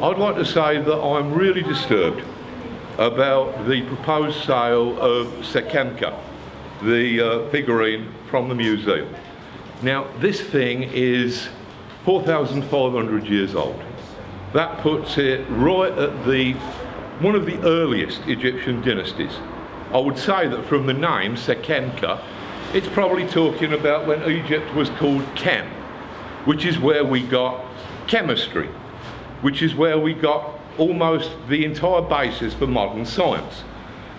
I'd like to say that I'm really disturbed about the proposed sale of Sekhemka, the figurine from the museum. Now, this thing is 4,500 years old. That puts it right at one of the earliest Egyptian dynasties. I would say that from the name Sekhemka, it's probably talking about when Egypt was called Chem, which is where we got chemistry, which is where we got almost the entire basis for modern science.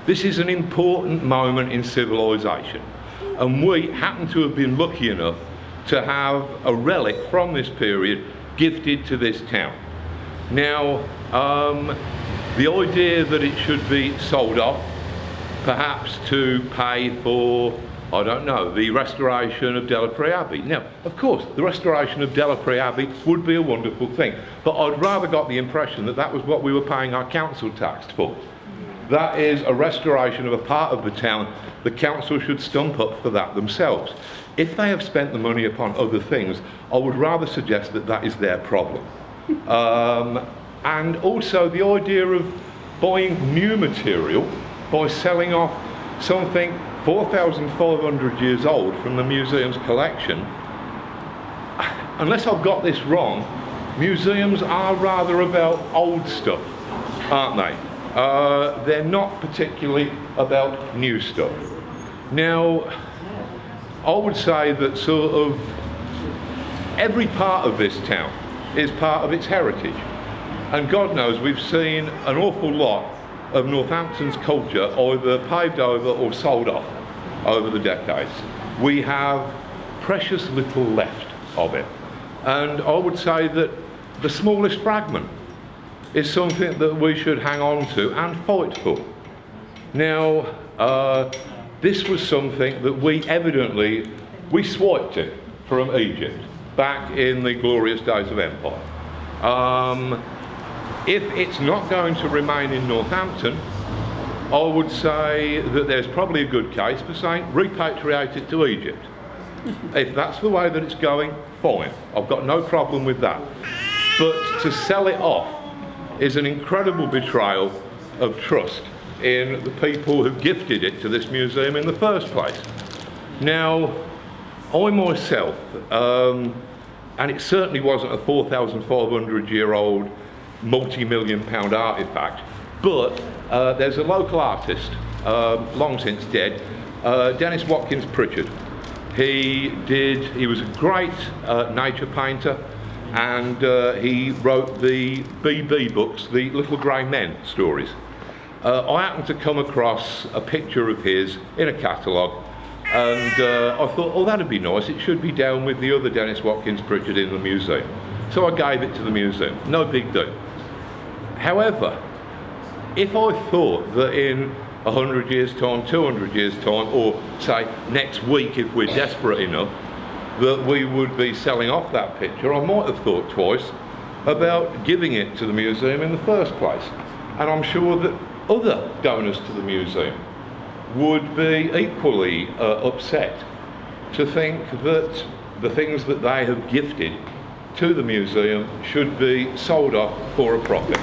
This is an important moment in civilization, and we happen to have been lucky enough to have a relic from this period gifted to this town. Now, the idea that it should be sold off, perhaps to pay for, I don't know, the restoration of Delapre Abbey. Now, of course, the restoration of Delapre Abbey would be a wonderful thing, but I'd rather got the impression that that was what we were paying our council tax for. That is a restoration of a part of the town. The council should stump up for that themselves. If they have spent the money upon other things, I would rather suggest that that is their problem. And also the idea of buying new material by selling off something 4,500 years old from the museum's collection. Unless I've got this wrong, museums are rather about old stuff, aren't they? They're not particularly about new stuff. Now, I would say that sort of every part of this town is part of its heritage. And God knows we've seen an awful lot of Northampton's culture either paved over or sold off over the decades. We have precious little left of it. And I would say that the smallest fragment is something that we should hang on to and fight for. Now, this was something that we swiped it from Egypt back in the glorious days of empire. If it's not going to remain in Northampton, I would say that there's probably a good case for saying repatriate it to Egypt. If that's the way that it's going, fine. I've got no problem with that. But to sell it off is an incredible betrayal of trust in the people who gifted it to this museum in the first place. Now, I myself, and it certainly wasn't a 4,500-year-old multi-million-pound artefact, but there's a local artist, long since dead, Dennis Watkins Pritchard. He was a great nature painter, and he wrote the BB books, the Little Grey Men stories. I happened to come across a picture of his in a catalogue, and I thought, oh, that'd be nice, it should be down with the other Dennis Watkins Pritchard in the museum. So I gave it to the museum, no big deal. However, if I thought that in 100 years' time, 200 years' time, or say next week if we're desperate enough, that we would be selling off that picture, I might have thought twice about giving it to the museum in the first place. And I'm sure that other donors to the museum would be equally upset to think that the things that they have gifted to the museum should be sold off for a profit.